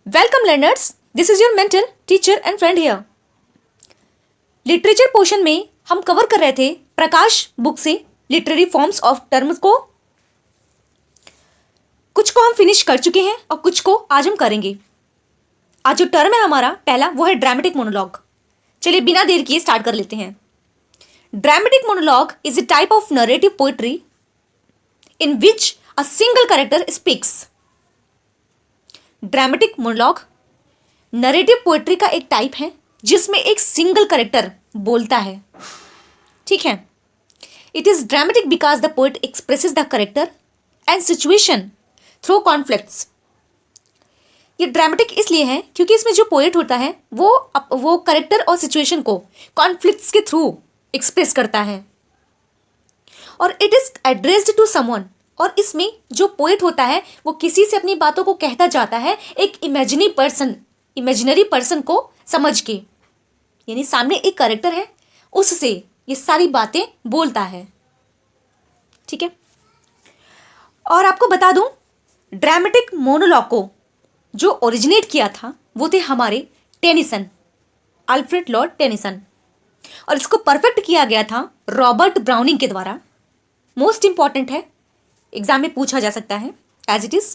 Welcome learners, this is your mentor teacher and friend here. Literature portion में हम cover कर रहे थे प्रकाश बुक से लिटरेरी फॉर्म्स ऑफ टर्म्स को। कुछ को हम फिनिश कर चुके हैं और कुछ को आज हम करेंगे। आज जो टर्म है हमारा पहला वो है ड्रामेटिक मोनोलॉग। चलिए बिना देर किए स्टार्ट कर लेते हैं। Dramatic monologue is a type of narrative poetry in which a single character speaks. Dramatic monologue narrative poetry का एक टाइप है जिसमें एक सिंगल कैरेक्टर बोलता है। ठीक है, it is dramatic because the poet expresses the character and situation through conflicts. ये ड्रामेटिक इसलिए है क्योंकि इसमें जो पोएट होता है वो कैरेक्टर और सिचुएशन को कॉन्फ्लिक्ट्स के थ्रू एक्सप्रेस करता है और it is addressed to someone. और इसमें जो पोएट होता है वो किसी से अपनी बातों को कहता जाता है एक इमेजिनरी पर्सन को समझ के, यानी सामने एक कैरेक्टर है उससे ये सारी बातें बोलता है। ठीक है, और आपको बता दूं ड्रामेटिक मोनोलॉग को जो ओरिजिनेट किया था वो थे हमारे टेनिसन, अल्फ्रेड लॉर्ड टेनिसन, और इसको परफेक्ट किया गया था रॉबर्ट ब्राउनिंग के द्वारा। मोस्ट इंपॉर्टेंट है, एग्जाम में पूछा जा सकता है एज इट इज।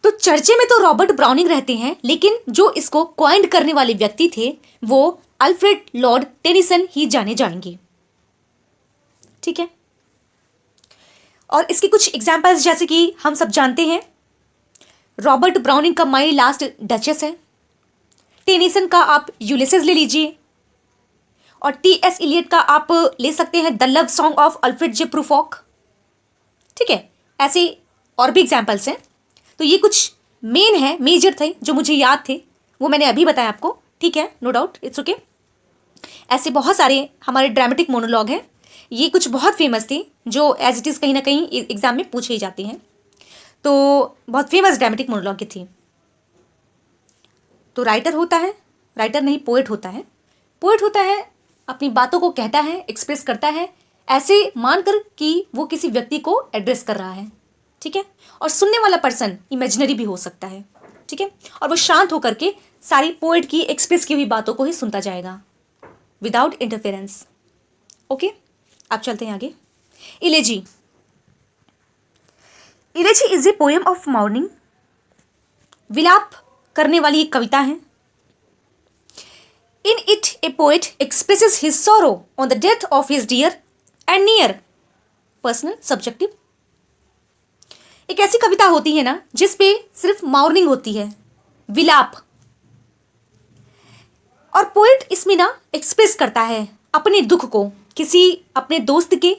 तो चर्चे में तो रॉबर्ट ब्राउनिंग रहते हैं, लेकिन जो इसको कॉइंड करने वाले व्यक्ति थे वो अल्फ्रेड लॉर्ड टेनिसन ही जाने जाएंगे। ठीक है, और इसके कुछ एग्जाम्पल्स जैसे कि हम सब जानते हैं रॉबर्ट ब्राउनिंग का माई लास्ट डचेस है, टेनिसन का आप यूलिसेस ले लीजिए, और टी.एस. इलियट का आप ले सकते हैं the love song of Alfred J Prufrock. ठीक है, ऐसे और भी एग्जाम्पल्स हैं। तो ये कुछ मेन है, मेजर थे जो मुझे याद थे, वो मैंने अभी बताया आपको। ठीक है, नो डाउट, इट्स ओके। ऐसे बहुत सारे हमारे ड्रामेटिक मोनोलॉग हैं, ये कुछ बहुत फेमस थे जो एज इट इज़ कहीं ना कहीं एग्जाम में पूछे ही जाते हैं। तो बहुत फेमस ड्रामेटिक मोनोलॉग की थी। तो राइटर होता है, राइटर नहीं पोएट होता है। पोएट होता है अपनी बातों को कहता है, एक्सप्रेस करता है ऐसे मानकर कि वो किसी व्यक्ति को एड्रेस कर रहा है। ठीक है, और सुनने वाला पर्सन इमेजिनरी भी हो सकता है। ठीक है, और वो शांत होकर के सारी पोएट की एक्सप्रेस की हुई बातों को ही सुनता जाएगा विदाउट इंटरफेरेंस। ओके, अब चलते हैं आगे। इलेजी। इलेजी is a poem of morning. विलाप करने वाली एक कविता है। In it, a poet expresses his sorrow on the death of his dear and near, personal, subjective। एक ऐसी कविता होती है ना जिसपे सिर्फ मॉर्निंग होती है, विलाप, और पोएट इसमें ना एक्सप्रेस करता है अपने दुख को किसी अपने दोस्त के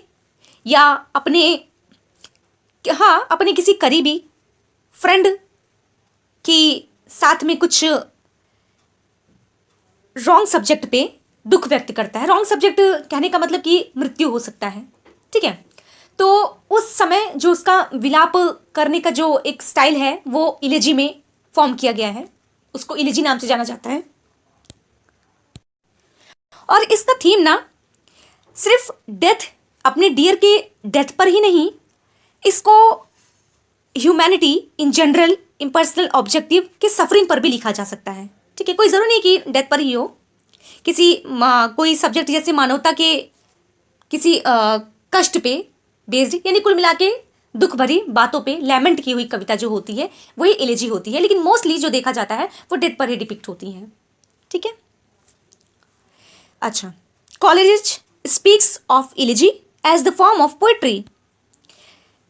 या अपने किसी करीबी फ्रेंड की साथ में कुछ रॉन्ग सब्जेक्ट पे दुख व्यक्त करता है। रॉन्ग सब्जेक्ट कहने का मतलब कि मृत्यु हो सकता है। ठीक है, तो उस समय जो उसका विलाप करने का जो एक स्टाइल है वो इलेजी में फॉर्म किया गया है, उसको इलेजी नाम से जाना जाता है। और इसका थीम ना सिर्फ डेथ, अपने डियर के डेथ पर ही नहीं, इसको humanity in general, impersonal objective के सफरिंग पर भी लिखा जा सकता है। ठीक है, कोई ज़रूर नहीं कि डेथ पर ही हो, कोई सब्जेक्ट जैसे मानवता के किसी कष्ट पे बेस्ड, यानी कुल मिला के दुख भरी बातों पे लैमेंट की हुई कविता जो होती है वही इलेजी होती है, लेकिन मोस्टली जो देखा जाता है वो डेथ पर ही डिपिक्ट होती है। ठीक है, अच्छा, Coleridge speaks of elegy as the form of poetry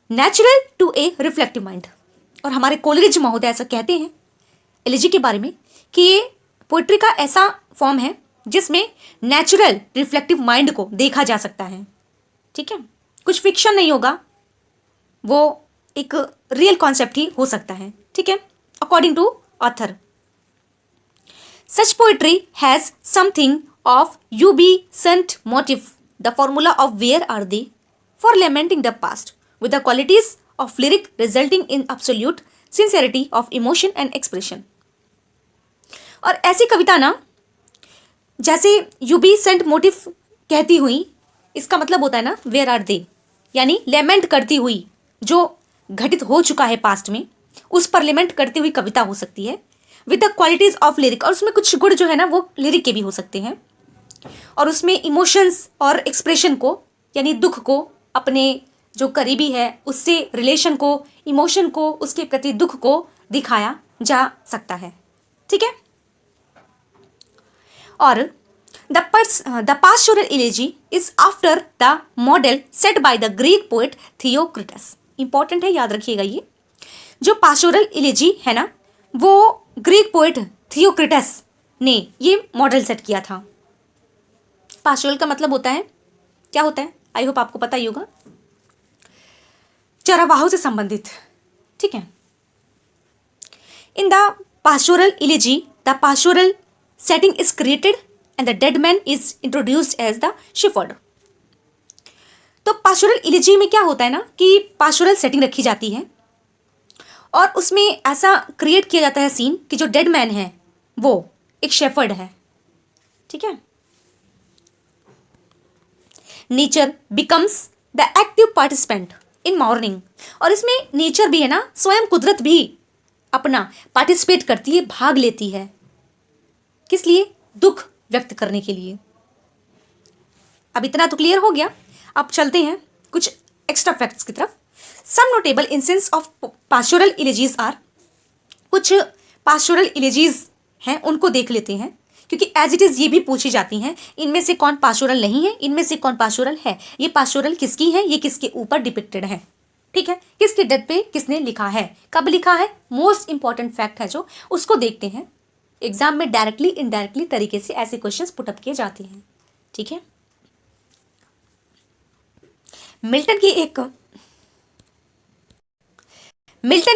natural to a reflective mind. और हमारे कॉलेरिज महोदय ऐसा कहते हैं इलेजी के बारे में कि ये पोइट्री का ऐसा फॉर्म है जिसमें नेचुरल रिफ्लेक्टिव माइंड को देखा जा सकता है। ठीक है, कुछ फिक्शन नहीं होगा, वो एक रियल कॉन्सेप्ट ही हो सकता है। ठीक है, according to author such poetry has something of ubi sunt motive, the formula of where are they for lamenting the past with the qualities of lyric resulting in absolute sincerity of emotion and expression. और ऐसी कविता ना जैसे यूबीसेंट motive कहती हुई, इसका मतलब होता है ना वेयर आर दे, यानी लेमेंट करती हुई जो घटित हो चुका है पास्ट में, उस पर लेमेंट करती हुई कविता हो सकती है। With the qualities of lyric, और उसमें कुछ गुण जो है ना वो लिरिक के भी हो सकते हैं, और उसमें इमोशंस और एक्सप्रेशन को, यानी दुख को, अपने जो करीबी है उससे रिलेशन को, इमोशन को, उसके प्रति दुख को दिखाया जा सकता है। ठीक है। और the pastoral elegy is after the model set by the Greek poet Theocritus. Important है, याद रखिएगा। ये जो पास्टोरल इलेजी है ना, वो ग्रीक पोएट थियोक्रिटस ने ये मॉडल सेट किया था। पास्टोरल का मतलब होता है, क्या होता है, आई होप आपको पता ही होगा, चरवाहों से संबंधित। ठीक है। In the pastoral इलेजी the pastoral setting is created and the dead man is introduced as the shepherd। तो पास्टोरल इलेजी में क्या होता है ना कि पास्टोरल सेटिंग रखी जाती है और उसमें ऐसा क्रिएट किया जाता है सीन कि जो डेड मैन है वो एक शेफर्ड है। ठीक है। Nature becomes the active participant in morning, और इसमें नेचर भी है ना, स्वयं कुदरत भी अपना पार्टिसिपेट करती है, भाग लेती है। किस लिए? दुख व्यक्त करने के लिए। अब इतना तो क्लियर हो गया। अब चलते हैं कुछ एक्स्ट्रा फैक्ट्स की तरफ। Some notable instance of pastoral elegies are, कुछ पास्टोरल इलेजीज हैं उनको देख लेते हैं, क्योंकि एज इट इज ये भी पूछी जाती हैं, इनमें से कौन पास्टोरल नहीं है, इनमें से कौन पास्टोरल है, ये पास्टोरल किसकी है, ये किसके ऊपर डिपिक्टेड है। ठीक है। किसके डेथ पे किसने लिखा है, कब लिखा है, मोस्ट इंपॉर्टेंट फैक्ट है जो, उसको देखते हैं। एग्जाम में डायरेक्टली इनडायरेक्टली तरीके से ऐसे क्वेश्चंस पुटअप किए जाते हैं। ठीक है। मिल्टन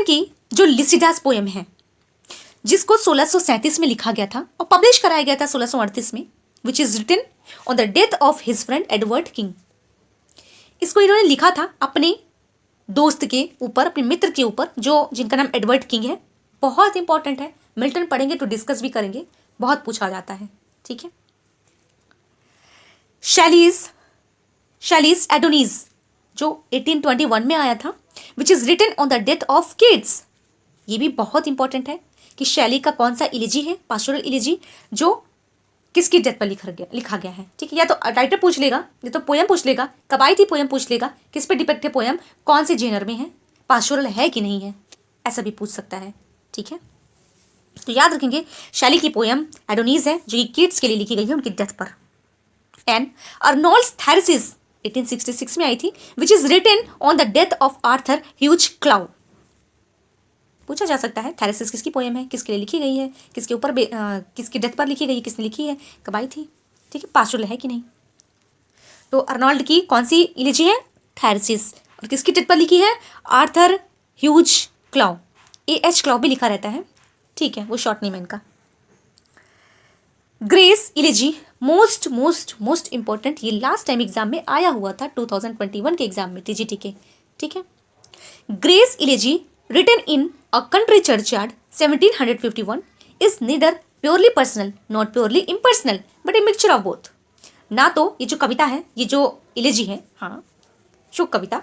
की जो लिसिडास पोएम है, जिसको 1637 में लिखा गया था और पब्लिश कराया गया था 1638 में, which is written on the death of his friend Edward King. इसको इन्होंने लिखा था अपने दोस्त के ऊपर, अपने मित्र के ऊपर, जो जिनका नाम एडवर्ड किंग है। बहुत इंपॉर्टेंट है, मिल्टन पढ़ेंगे तो डिस्कस भी करेंगे, बहुत पूछा जाता है। ठीक है। शैलीज एडोनीज जो 1821 में आया था, which is written on the death of Keats. ये भी बहुत इंपॉर्टेंट है कि शैली का कौन सा इलेजी है, पास्टोरल इलेजी, जो किसकी डेथ पर लिखा गया है। ठीक है। या तो राइटर पूछ लेगा, या तो पोएम पूछ लेगा, कब आई थी पोएम पूछ लेगा, किस पे डिपेक्ट है पोएम, कौन से जेनर में है, पास्टोरल है कि नहीं है, ऐसा भी पूछ सकता है। ठीक है। तो याद रखेंगे शैली की पोएम एडोनीज है, जो कि किड्स के लिए लिखी गई है उनकी डेथ पर। एंड अर्नोल्ड्स थेरेसिस 1866 में आई थी, which is written on the death of Arthur Hugh Clough. पूछा जा सकता है थेरेसिस किसकी पोएम है, किसके लिए लिखी गई है, किसके ऊपर किसकी डेथ पर लिखी गई है, किसने लिखी है, कब आई थी। ठीक है। पास्टोरल है कि नहीं। तो अर्नोल्ड की कौन सी इलेजी है, थेरेसिस, और किसकी डेथ पर लिखी है, Arthur Hugh Clough. AH Clough भी लिखा रहता है। ठीक है, वो शॉर्ट नेम है इनका। ग्रेस इलेजी मोस्ट इंपॉर्टेंट, ये लास्ट टाइम एग्जाम में आया हुआ था 2021 के एग्जाम में, TGT के। ठीक है। Gray's elegy written in a country churchyard 1751 is neither purely personal not purely impersonal but a mixture of both. ना तो ये जो कविता है, ये जो इलेजी है, हाँ, शोक कविता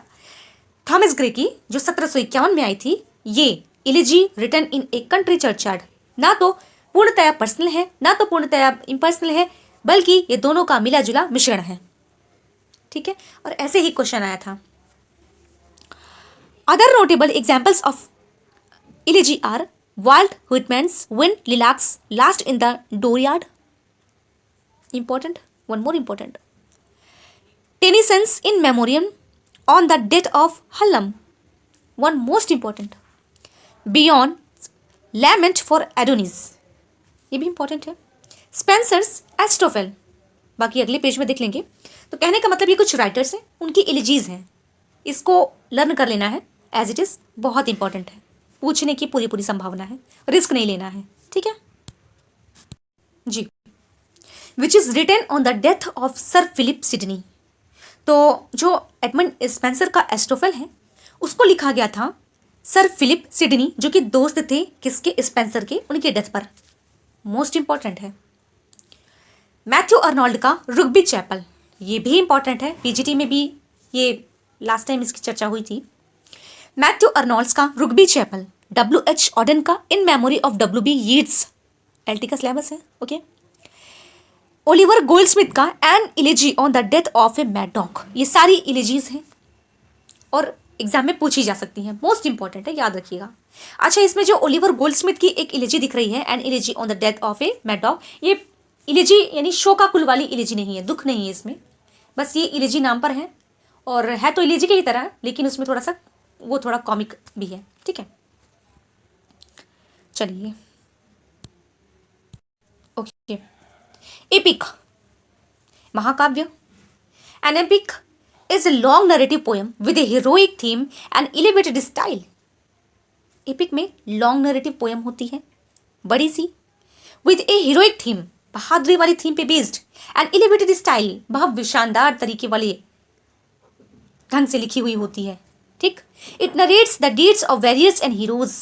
थॉमस ग्रे की जो 1751 में आई थी, ये elegy written in a country churchyard ना तो पूर्णतया पर्सनल है, ना तो पूर्णतया इम्पर्सनल है, बल्कि ये दोनों का मिला जुला मिश्रण है। ठीक है। और ऐसे ही क्वेश्चन आया था। Other notable examples of elegy are Walt Whitman's when lilacs last in the dooryard. Important, one more important, Tennyson's in memoriam on the death of Hallam. One most important, beyond lament for Adonis, ये भी important है। Spencer's एस्टोफेल, बाकी अगले page में देख लेंगे। तो कहने का मतलब ये कुछ राइटर्स हैं, उनकी एलिजीज हैं, इसको लर्न कर लेना है एज इट इज, बहुत इंपॉर्टेंट है, पूछने की पूरी संभावना है, रिस्क नहीं लेना है। ठीक है जी। Which is written on the death of sir Philip Sidney. तो जो एडमंड स्पेंसर का एस्टोफेल है, उसको लिखा गया था सर फिलिप सिडनी, जो कि दोस्त थे किसके, स्पेंसर के, उनके डेथ पर। मोस्ट इंपॉर्टेंट है। मैथ्यू अर्नोल्ड का रुग्बी चैपल, ये भी इंपॉर्टेंट है, PGT में भी ये लास्ट टाइम इसकी चर्चा हुई थी। मैथ्यू अर्नोल्ड्स का रुग्बी चैपल W.H. ऑडन का in memory of W.B. Yeats, LT का सिलेबस है, ओके। ओलिवर गोल्डस्मिथ का an elegy on the death of a mad dog, ये सारी इलेजीज हैं और एग्जाम में पूछी जा सकती हैं, मोस्ट इंपॉर्टेंट है, याद रखिएगा। अच्छा, इसमें जो ओलिवर गोल्डस्मिथ की एक इलेजी दिख रही है, an elegy on the death of a mad dog, ये इलेजी यानी शोकाकुल वाली इलेजी नहीं है, दुख नहीं है इसमें, बस ये इलेजी नाम पर है और है तो इलेजी की ही तरह, लेकिन उसमें थोड़ा सा वो थोड़ा कॉमिक भी है, ठीक है। चलिए, ओके। एपिक, महाकाव्य। An epic is a long narrative poem with a heroic theme and elevated style. Epic में लॉन्ग नरेटिव पोएम होती है, बड़ी सी, with a heroic theme, बहादुरी वाली थीम पे बेस्ड, एंड एलिवेटेड स्टाइल, बहुत शानदार तरीके वाले ढंग से लिखी हुई होती है, ठीक। It narrates the deeds of warriors and heroes,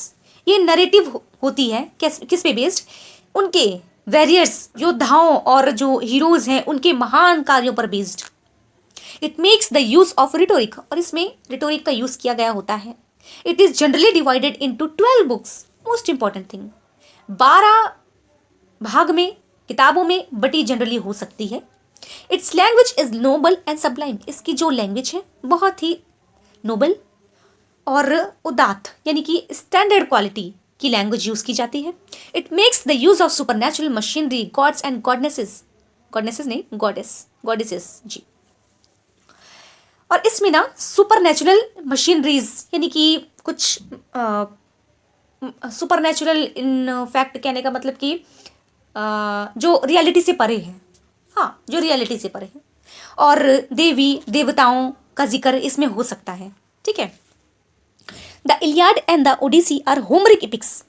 ये नरेटिव होती है किस पे बेस्ड, उनके वेरियर्स योद्धाओं और जो हीरोज हैं उनके महान कार्यों पर based. It makes the use of rhetoric, और इसमें रिटोरिक का यूज किया गया होता है। It is generally divided into 12 books, most important thing, 12 भाग में किताबों में बटी जनरली हो सकती है। It's language is noble and Sublime, इसकी जो लैंग्वेज है बहुत ही नोबल और उदात्त यानी कि स्टैंडर्ड क्वालिटी की लैंग्वेज यूज की जाती है। It makes the use of supernatural machinery, gods and godnesses, godnesses नहीं गॉडेसेस जी। और इसमें ना सुपरनैचुरल मशीनरीज यानी कि कुछ सुपरनैचुरल इन फैक्ट कहने का मतलब कि जो रियलिटी से परे है, हाँ जो रियलिटी से परे है, और देवी देवताओं का जिक्र इसमें हो सकता है, ठीक है। The Iliad and the Odyssey are Homeric epics,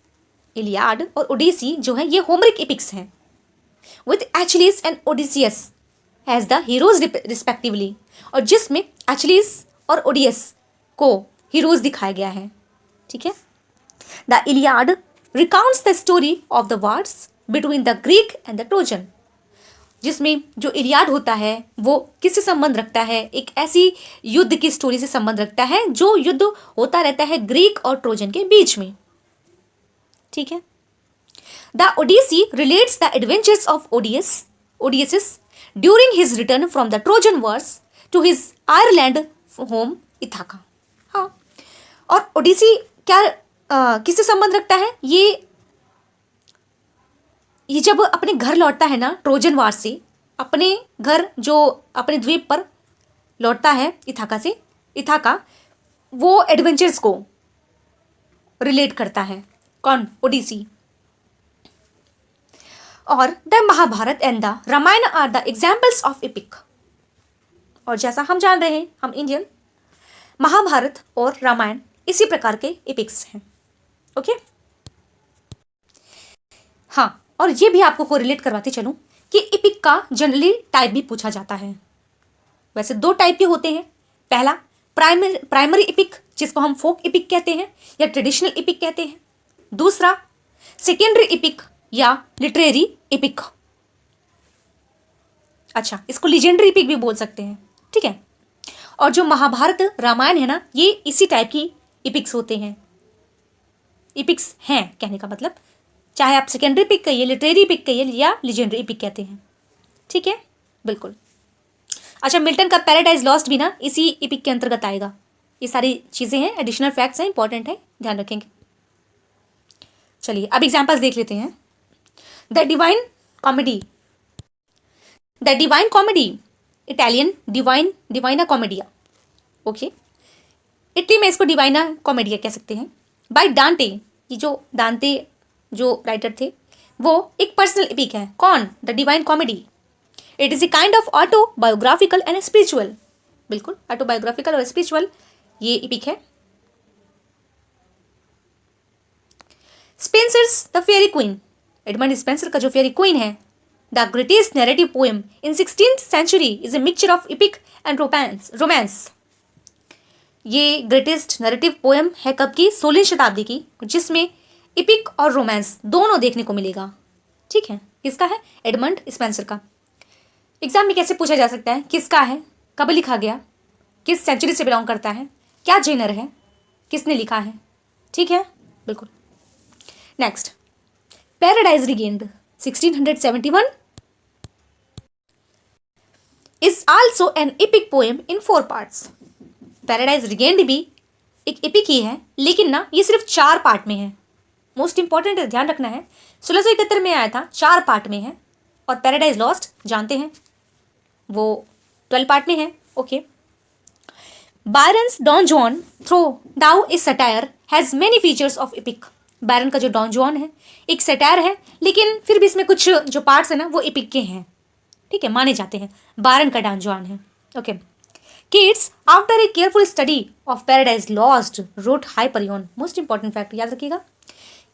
Iliad और ओडिसी जो है ये होमरिक एपिक्स हैं, with Achilles and Odysseus as the heroes respectively, और जिसमें एचलिस और ओडियस को हीरोज दिखाया गया है, ठीक है। The Iliad recounts the story of the wars between the Greek and the Trojan, जिसमें जो इलियाड होता है वो किससे संबंध रखता है, एक ऐसी युद्ध की स्टोरी से संबंध रखता है जो युद्ध होता रहता है ग्रीक और ट्रोजन के बीच में, ठीक है। The Odyssey relates the adventures of Odysseus during his return from the Trojan wars to his Ireland home Ithaca. हाँ, और ओडिसी क्या किससे संबंध रखता है, ये जब अपने घर लौटता है ना ट्रोजन वार से, अपने घर जो अपने द्वीप पर लौटता है इथाका से, इथाका वो एडवेंचर्स को रिलेट करता है, कौन, ओडिसी। और the Mahabharata and the Ramayana are the examples of epic, और जैसा हम जान रहे हैं हम इंडियन, महाभारत और रामायण इसी प्रकार के एपिक्स हैं, ओके। हाँ, और ये भी आपको कोरिलेट करवाते चलूं कि एपिक का जनरली टाइप भी पूछा जाता है। वैसे 2 टाइप के होते हैं, पहला प्राइमरी एपिक जिसको हम फोक एपिक कहते हैं या ट्रेडिशनल एपिक कहते हैं, दूसरा सेकेंडरी एपिक या लिटरेरी एपिक, अच्छा इसको लीजेंडरी एपिक भी बोल सकते हैं, ठीक है। और जो महाभारत रामायण है ना, ये इसी टाइप की एपिक्स होते हैं, एपिक्स हैं कहने का मतलब, चाहे आप सेकेंडरी एपिक कहिए, लिटरेरी एपिक कहिए या लीजेंडरी एपिक कहते हैं, ठीक है, बिल्कुल। अच्छा, मिल्टन का पैराडाइज लॉस्ट भी ना इसी एपिक के अंतर्गत आएगा। ये सारी चीज़ें हैं, एडिशनल फैक्ट्स हैं, इंपॉर्टेंट है, ध्यान रखेंगे। चलिए अब एग्जाम्पल्स देख लेते हैं। The divine comedy, the divine comedy, Italian divina commedia, okay, Italy में इसको डिवाइना कॉमेडिया कह सकते हैं। बाय डांटे, ये जो दांते जो राइटर थे वो एक पर्सनल एपिक है, कौन, the divine Comedy. It is a kind of autobiographical and spiritual, बिल्कुल ऑटोबायोग्राफिकल और स्पिरिचुअल ये एपिक है। Spenser's the Faerie Queene, Edmund Spenser का जो फेयरी क्वीन है, the greatest narrative poem in 16th century is a mixture of epic and romance. ये greatest narrative poem है कब की, 16वीं शताब्दी की, जिसमें एपिक और रोमांस दोनों देखने को मिलेगा, ठीक है। किसका है, एडमंड स्पेंसर का। एग्जाम में कैसे पूछा जा सकता है, किसका है, कब लिखा गया, किस सेंचुरी से बिलोंग करता है, क्या जेनर है, किसने लिखा है, ठीक है, बिल्कुल। Next, paradise regained 1671 is also an epic poem in 4 parts. Paradise regained भी एक एपिक ही है, लेकिन ना ये सिर्फ 4 पार्ट में है। मोस्ट इंपॉर्टेंट है, ध्यान रखना है। 1671 में आया था, 4 पार्ट में है। और पैराडाइज लॉस्ट जानते हैं वो 12 पार्ट में है। Okay. Byron's Don Juan throughout a satire has many features of epic. Byron का जो डॉन जुआन है एक सटायर है, लेकिन फिर भी इसमें कुछ जो पार्ट्स है ना वो एपिक के हैं, ठीक है, माने जाते हैं। बायरन का डॉन जुआन है। Okay. Keats after a careful study of Paradise Lost wrote Hyperion. Most important fact याद रखिएगा।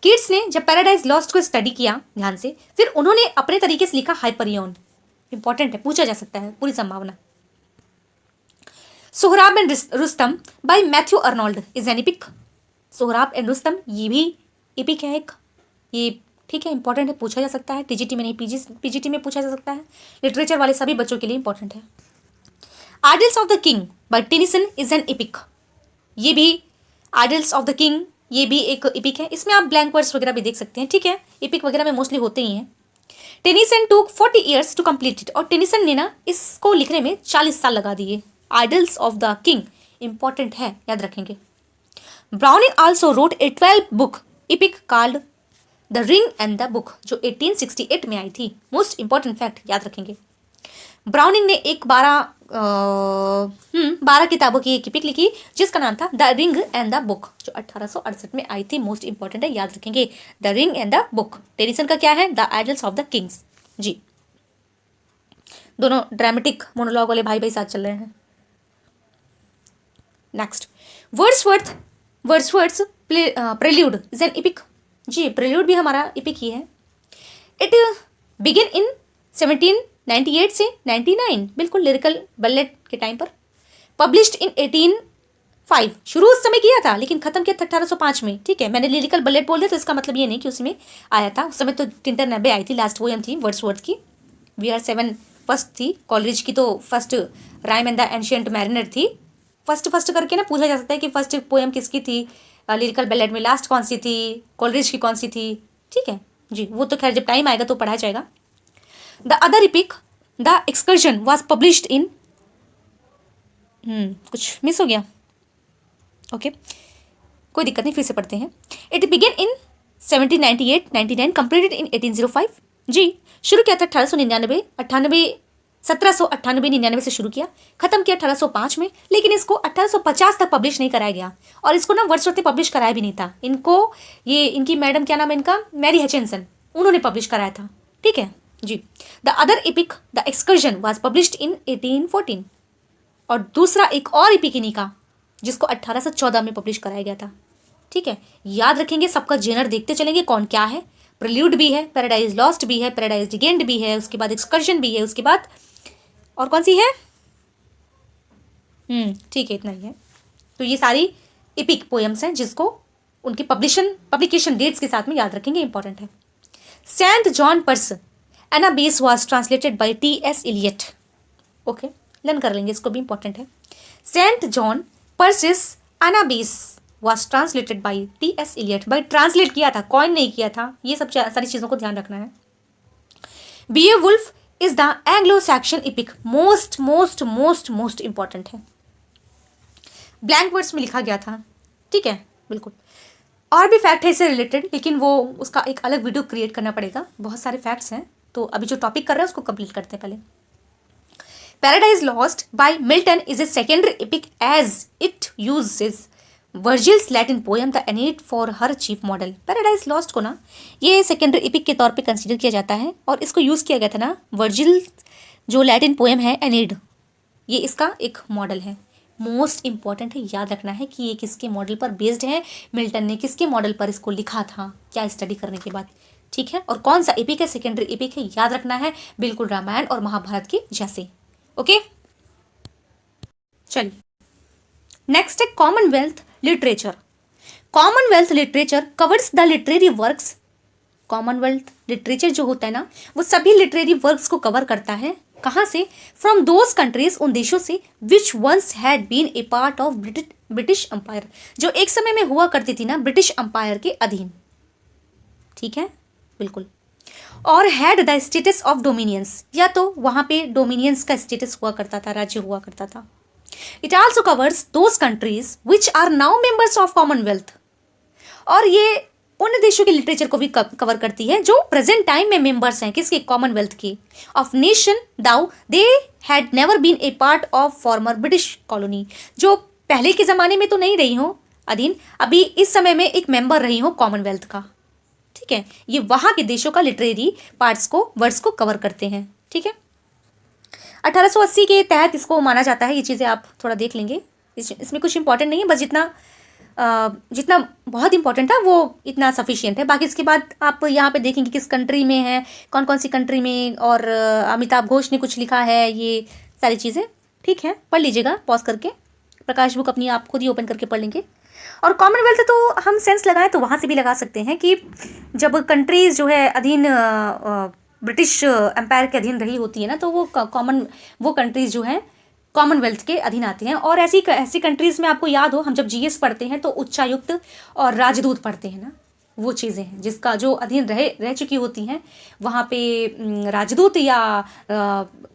किड्स ने जब पैराडाइज लॉस्ट को स्टडी किया ध्यान से, फिर उन्होंने अपने तरीके से लिखा हाइपरियन। इंपॉर्टेंट है, पूछा जा सकता है, पूरी संभावना। Sohrab and Rustam bye Matthew Arnold is an epic. Sohrab and Rustam ये भी एपिक है एक, ये ठीक है, इंपॉर्टेंट है, पूछा जा सकता है। टीजीटी में नहीं, पीजीटी में पूछा जा सकता है। लिटरेचर वाले सभी बच्चों के लिए इंपॉर्टेंट है। Idols of the king bye Tennyson is an epic. ये भी आइडल्स ऑफ द किंग, ये भी एक एपिक है। इसमें आप ब्लैंक वर्ड्स वगैरह भी देख सकते हैं, ठीक है। एपिक वगैरह में मोस्टली होते ही हैं। टेनिसन टूक 40 ईयर्स टू कंप्लीट इट। और टेनिसन ने ना इसको लिखने में 40 साल लगा दिए। Idols of the king important है, याद रखेंगे। Browning also wrote a 12 book epic called the ring and the book, जो 1868 में आई थी। मोस्ट इंपॉर्टेंट फैक्ट याद रखेंगे। ब्राउनिंग ने एक 12 किताबों की एक एपिक लिखी जिसका नाम था the ring and the book, जो 1868 में आई थी। मोस्ट इंपॉर्टेंट है, याद रखेंगे। The ring and the book. Tennyson का क्या है? The idylls of the kings. जी, दोनों ड्रामेटिक मोनोलॉग वाले भाई भाई साथ चल रहे हैं। Next, Wordsworth Prelude is an epic. जी, प्रेल्यूड भी हमारा एपिक ही है। इट बिगिन इन 1798 से 99, बिल्कुल लिरिकल बल्लेट के टाइम पर। पब्लिश्ड इन 1805, शुरू उस समय किया था लेकिन खत्म किया था 1805 में, ठीक है। मैंने लिरिकल बल्लेट बोल दिया तो इसका मतलब ये नहीं कि उसमें आया था। उस समय तो टिंटर नब्बे आई थी, लास्ट पोएम थी वर्ड्सवर्थ की। वी आर 7 फर्स्ट थी। कॉलरिज की तो first rhyme and the ancient mariner थी। फर्स्ट करके ना पूछा जा सकता है कि फर्स्ट पोएम किसकी थी लिरिकल बैलेट में, लास्ट कौन सी थी, कॉलरिज की कौन सी थी, ठीक है जी। वो तो खैर जब टाइम आएगा तो पढ़ा जाएगा। The other epic the excursion was published in, कुछ मिस हो गया, ओके कोई दिक्कत नहीं, फिर से पढ़ते हैं। It began in 1798-99, completed in 1805। जी, शुरू किया था 1798 से शुरू किया, खत्म किया 1805 में। लेकिन इसको 1850 तक पब्लिश नहीं कराया गया, और इसको ना वर्ड्सवर्थ ने पब्लिश कराया भी नहीं था। इनको ये इनकी मैडम क्या नाम है इनका, मैरी हचिनसन, उन्होंने पब्लिश कराया था, ठीक है जी। The other epic the excursion was published in 1814। और दूसरा एक और एपिक इन्हीं का जिसको 1814 में पब्लिश कराया गया था, ठीक है। याद रखेंगे, सबका जेनर देखते चलेंगे कौन क्या है। प्रेल्यूड भी है, पैराडाइज लॉस्ट भी है, पैराडाइज रिगेन्ड भी है, उसके बाद एक्सकर्जन भी है, उसके बाद और कौन सी है, ठीक है, इतना ही है। तो ये सारी एपिक पोएम्स हैं जिसको उनकी पब्लिकेशन डेट्स के साथ में याद रखेंगे, इंपॉर्टेंट है। Saint John Perse Anabase was translated by T.S. Eliot. Okay, learn कर लेंगे, इसको भी इंपॉर्टेंट है। Saint John Perse Anabase was translated by T.S. Eliot. By translate किया था, कॉइन नहीं किया था। ये सब सारी चीज़ों को ध्यान रखना है। Beowulf is the Anglo Saxon epic. Most important है, ब्लैंक वर्ड्स में लिखा गया था, ठीक है, बिल्कुल। और भी फैक्ट है इससे रिलेटेड, लेकिन वो उसका एक अलग वीडियो क्रिएट करना पड़ेगा। बहुत सारे फैक्ट्स हैं, तो अभी जो टॉपिक कर रहे हैं उसको कंप्लीट करते हैं पहले। Paradise Lost by Milton is a secondary epic as it uses Virgil's Latin poem the Aeneid for her chief model. Paradise Lost को ना ये सेकेंडरी एपिक के तौर पे कंसीडर किया जाता है, और इसको यूज़ किया गया था ना वर्जिल जो लैटिन पोएम है एनीड, ये इसका एक मॉडल है। मोस्ट इंपॉर्टेंट है, याद रखना है कि ये किसके मॉडल पर बेस्ड है, मिल्टन ने किसके मॉडल पर इसको लिखा था, क्या स्टडी करने के बाद, ठीक है। और कौन सा एपिक है, सेकेंडरी एपिक है, याद रखना है, बिल्कुल रामायण और महाभारत के जैसे। ओके, चलिए नेक्स्ट है Commonwealth literature. Commonwealth literature covers the literary works. Commonwealth literature जो होता है ना, वो सभी लिटरेरी वर्क्स को कवर करता है कहाँ से? फ्रॉम दोज कंट्रीज, उन देशों से, which once had been a part of British empire, जो एक समय में हुआ करती थी ना ब्रिटिश एम्पायर के अधीन, ठीक है, बिल्कुल। और had the status of dominions, या तो वहाँ पे डोमिनियंस का स्टेटस हुआ करता था, राज्य हुआ करता था। It also covers those countries which are now members of Commonwealth, और ये उन देशों के लिटरेचर को भी कवर करती है जो प्रेजेंट टाइम में मेंबर्स हैं, किसके? कॉमनवेल्थ के, of nation though they had never been a part of former British colony, जो पहले के ज़माने में तो नहीं रही हो अधीन, अभी इस समय में एक मेंबर रही हो कॉमनवेल्थ का, ठीक है। ये वहाँ के देशों का लिटरेरी पार्ट्स को, वर्ड्स को कवर करते हैं, ठीक है। 1880 के तहत इसको माना जाता है, ये चीज़ें आप थोड़ा देख लेंगे, इसमें कुछ इंपॉर्टेंट नहीं है, बस जितना बहुत इंपॉर्टेंट था वो इतना सफिशियंट है। बाकी इसके बाद आप यहाँ पे देखेंगे किस कंट्री में है, कौन कौन सी कंट्री में, और अमिताभ घोष ने कुछ लिखा है, ये सारी चीज़ें, ठीक है, पढ़ लीजिएगा पॉज करके, प्रकाश बुक अपनी आप खुद ही ओपन करके पढ़ लेंगे। और कॉमनवेल्थ तो हम सेंस लगाएं तो वहाँ से भी लगा सकते हैं कि जब कंट्रीज जो है अधीन ब्रिटिश एम्पायर के अधीन रही होती है ना, तो वो कंट्रीज जो हैं कॉमनवेल्थ के अधीन आते हैं। और ऐसी कंट्रीज में आपको याद हो, हम जब जीएस पढ़ते हैं तो उच्चायुक्त और राजदूत पढ़ते हैं ना, वो चीज़ें हैं जिसका जो अधीन रह चुकी होती हैं, वहाँ पे राजदूत या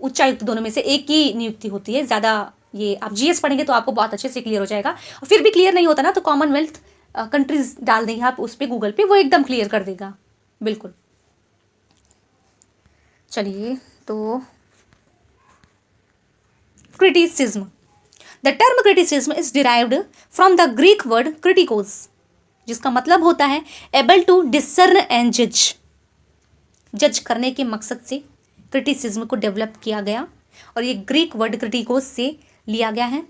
उच्चायुक्त दोनों में से एक की नियुक्ति होती है। ज़्यादा ये आप जीएस पढ़ेंगे तो आपको बहुत अच्छे से क्लियर हो जाएगा, और फिर भी क्लियर नहीं होता ना तो कॉमनवेल्थ कंट्रीज डाल देंगे आप उस पर गूगल पे, वो एकदम क्लियर कर देगा, बिल्कुल। चलिए, तो criticism. The term criticism is derived from the Greek word kritikos, जिसका मतलब होता है able to discern and judge, जज करने के मकसद से क्रिटिसिज्म को डेवलप किया गया, और ये ग्रीक वर्ड क्रिटिकोस से लिया गया है।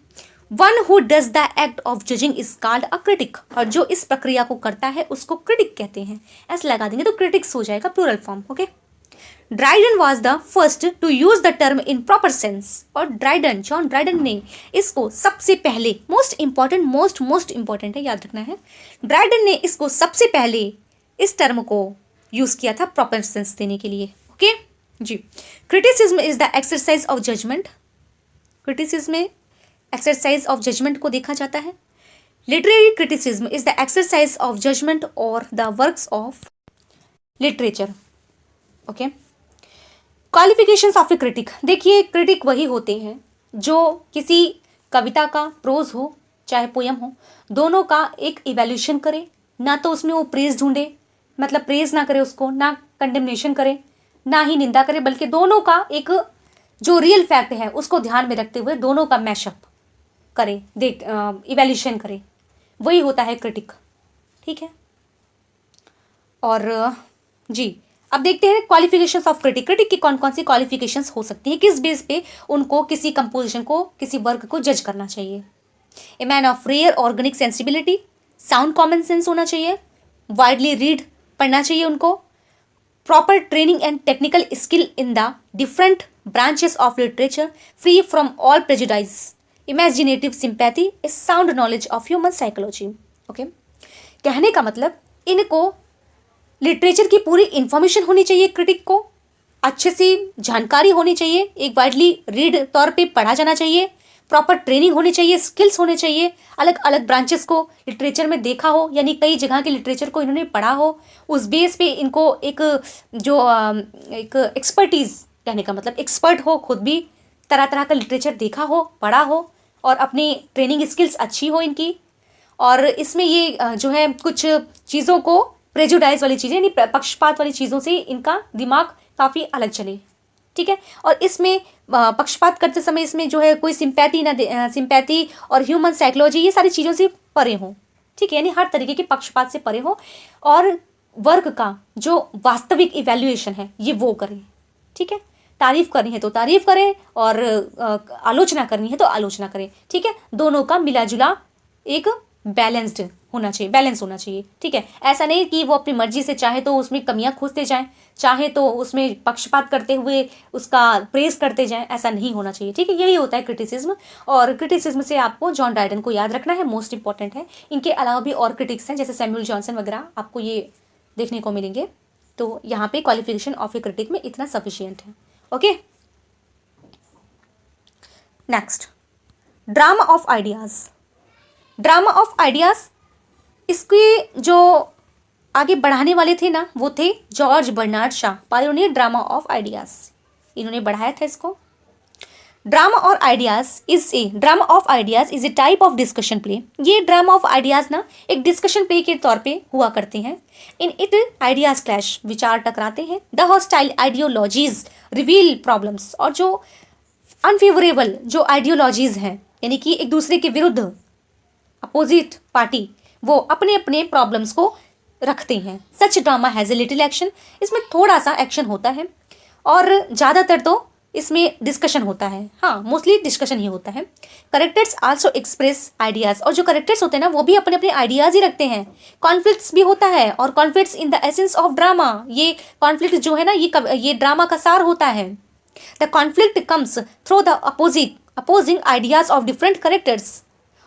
One who does the act of judging is called a critic, और जो इस प्रक्रिया को करता है उसको क्रिटिक कहते हैं। ऐसे लगा देंगे तो क्रिटिक्स हो जाएगा, plural form, okay. Dryden was the first to use the term in proper sense, और जॉन ड्राइडन ने इसको सबसे पहले, मोस्ट इंपॉर्टेंट है, याद रखना है, ड्राइडन ने इसको सबसे पहले इस टर्म को यूज किया था प्रॉपर सेंस देने के लिए, ओके जी। Criticism is the exercise of judgment, criticism में एक्सरसाइज ऑफ जजमेंट को देखा जाता है। Literary criticism is the exercise of judgment और the works of literature, okay. Qualifications of a critic, देखिए क्रिटिक वही होते हैं जो किसी कविता का, प्रोज हो चाहे पोयम हो, दोनों का एक इवैल्यूएशन करे, ना तो उसमें वो प्रेज ढूंढे, मतलब प्रेज ना करे उसको, ना कंडेमनेशन करे, ना ही निंदा करे, बल्कि दोनों का एक जो रियल फैक्ट है उसको ध्यान में रखते हुए दोनों का मैशअप करे, इवैल्यूएशन करे, वही होता है क्रिटिक, ठीक है। और जी, अब देखते हैं क्वालिफिकेशंस ऑफ क्रिटिक। क्रिटिक की कौन कौन सी क्वालिफिकेशंस हो सकती हैं, किस बेस पे उनको किसी कंपोजिशन को, किसी वर्क को जज करना चाहिए। A man of rare organic sensibility, sound common sense होना चाहिए, वाइडली रीड पढ़ना चाहिए उनको, proper training and technical skill in the different branches of literature, free from all prejudice, imaginative sympathy, a sound knowledge of human psychology, okay. कहने का मतलब इनको literature की पूरी इंफॉर्मेशन होनी चाहिए, क्रिटिक को अच्छे से जानकारी होनी चाहिए, एक वाइडली रीड तौर पे पढ़ा जाना चाहिए, प्रॉपर ट्रेनिंग होनी चाहिए, स्किल्स होने चाहिए, अलग अलग ब्रांचेस को लिटरेचर में देखा हो, यानी कई जगह के लिटरेचर को इन्होंने पढ़ा हो, उस बेस पे इनको एक एक्सपर्टीज़, कहने का मतलब एक्सपर्ट हो, खुद भी तरह तरह का लिटरेचर देखा हो, पढ़ा हो, और अपनी ट्रेनिंग स्किल्स अच्छी हो इनकी। और इसमें ये जो है कुछ चीज़ों को, प्रेजुडाइज वाली चीज़ें यानी पक्षपात वाली चीज़ों से इनका दिमाग काफ़ी अलग चले, ठीक है। और इसमें पक्षपात करते समय इसमें जो है कोई सिंपैथी और ह्यूमन साइकोलॉजी, ये सारी चीज़ों से परे हों, ठीक है, यानी हर तरीके के पक्षपात से परे हो, और वर्क का जो वास्तविक इवैल्यूएशन है ये वो करें, ठीक है। तारीफ करनी है तो तारीफ करें, और आलोचना करनी है तो आलोचना करें, ठीक है। दोनों का मिला जुला एक बैलेंस होना चाहिए, ठीक है। ऐसा नहीं कि वो अपनी मर्जी से चाहे तो उसमें कमियां खोजते जाएं, चाहे तो उसमें पक्षपात करते हुए उसका प्रेज करते जाएं, ऐसा नहीं होना चाहिए, ठीक है। यही होता है क्रिटिसिज्म, और क्रिटिसिज्म से आपको जॉन ड्राइडन को याद रखना है, मोस्ट इंपॉर्टेंट है। इनके अलावा भी और क्रिटिक्स हैं, जैसे सैमुअल जॉनसन वगैरह, आपको ये देखने को मिलेंगे। तो यहाँ पे क्वालिफिकेशन ऑफ ए क्रिटिक में इतना सफिशियंट है, okay. Next, drama of ideas. Drama of ideas, इसके जो आगे बढ़ाने वाले थे ना, वो थे George Bernard Shaw, pioneer drama of ideas, इन्होंने बढ़ाया था इसको। ड्रामा और ideas drama of ideas is a type of discussion play. ये ड्रामा ऑफ आइडियाज़ ना एक डिस्कशन प्ले के तौर पे हुआ करते हैं। इन इट आइडियाज़ क्लैश, विचार टकराते हैं। The hostile ideologies reveal problems, और जो अनफेवरेबल जो आइडियोलॉजीज हैं, यानी कि एक दूसरे के विरुद्ध अपोजिट पार्टी, वो अपने अपने प्रॉब्लम्स को रखते हैं। Such drama has a little action, इसमें थोड़ा सा एक्शन होता है और ज़्यादातर तो इसमें डिस्कशन होता है। हाँ, मोस्टली डिस्कशन ही होता है। करेक्टर्स आल्सो एक्सप्रेस आइडियाज़, और जो करेक्टर्स होते हैं ना वो भी अपने अपने आइडियाज़ ही रखते हैं। कॉन्फ्लिक्ट्स भी होता है, और conflicts in the essence of drama, ये कॉन्फ्लिक्ट जो है ना ये ड्रामा का सार होता है। The conflict comes through the opposing ideas of different characters,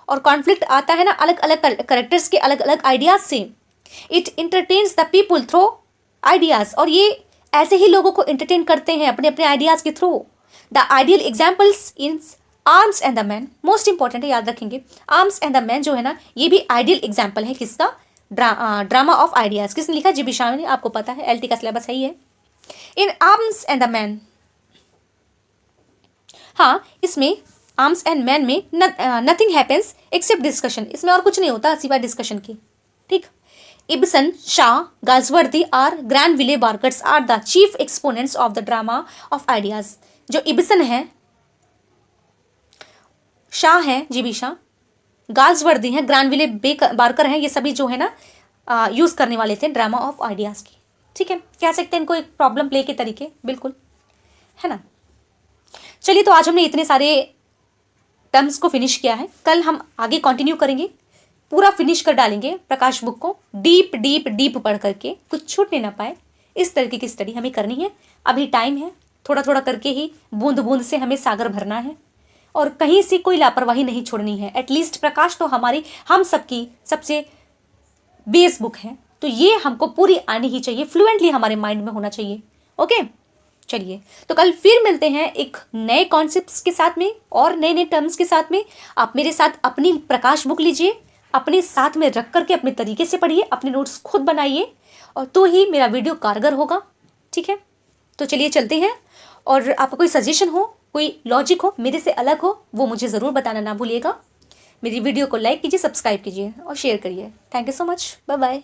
और कॉन्फ्लिक्ट आता है ना अलग अलग करेक्टर्स के अलग अलग आइडियाज़ से। It entertains the people through ideas, और ये ऐसे ही लोगों को इंटरटेन करते हैं अपने अपने आइडियाज़ के through. The ideal examples in arms and the man, most important है, याद रखेंगे। आर्म्स एंड द मैन जो है ना, ये भी आइडियल एग्जाम्पल है किसका? Drama of ideas. किसने लिखा? जी.बी. शाह ने, आपको पता है, एलटी का सिलेबस है ही है। In arms and the man, हाँ, इसमें आर्म्स एंड मैन में नथिंग हैपेंस एक्सेप्ट डिस्कशन, इसमें और कुछ नहीं होता सिवाय डिस्कशन की। ठीक। इब्सन, शाह, गाल्सवर्दी और Granville Barkers are the chief exponents of the drama of ideas. जो इब्सन है, शाह हैं, जी.बी. शाह, गाल्सवर्दी हैं, ग्रैनविले बार्कर हैं, ये सभी जो है ना यूज़ करने वाले थे ड्रामा ऑफ आइडियाज़ की। ठीक है, कह सकते हैं इनको एक प्रॉब्लम प्ले के तरीके, बिल्कुल, है ना। चलिए, तो आज हमने इतने सारे टर्म्स को फिनिश किया है। कल हम आगे कंटिन्यू करेंगे, पूरा फिनिश कर डालेंगे प्रकाश बुक को, डीप डीप डीप पढ़ करके, कुछ छूटने ना पाए, इस तरीके की स्टडी हमें करनी है। अभी टाइम है, थोड़ा थोड़ा करके ही, बूंद बूंद से हमें सागर भरना है, और कहीं से कोई लापरवाही नहीं छोड़नी है। एटलीस्ट प्रकाश तो हम सबकी सबसे बेस बुक है, तो ये हमको पूरी आनी ही चाहिए, फ्लुएंटली हमारे माइंड में होना चाहिए। ओके, चलिए, तो कल फिर मिलते हैं एक नए कॉन्सेप्ट्स के साथ में और नए नए टर्म्स के साथ में। आप मेरे साथ अपनी प्रकाश बुक लीजिए, अपने साथ में रख करके अपने तरीके से पढ़िए, अपने नोट्स खुद बनाइए, और तो ही मेरा वीडियो कारगर होगा। ठीक है, तो चलिए चलते हैं। और आपका कोई सजेशन हो, कोई लॉजिक हो, मेरे से अलग हो, वो मुझे ज़रूर बताना ना भूलिएगा। मेरी वीडियो को लाइक कीजिए, सब्सक्राइब कीजिए और शेयर करिए। Thank you so much, bye bye.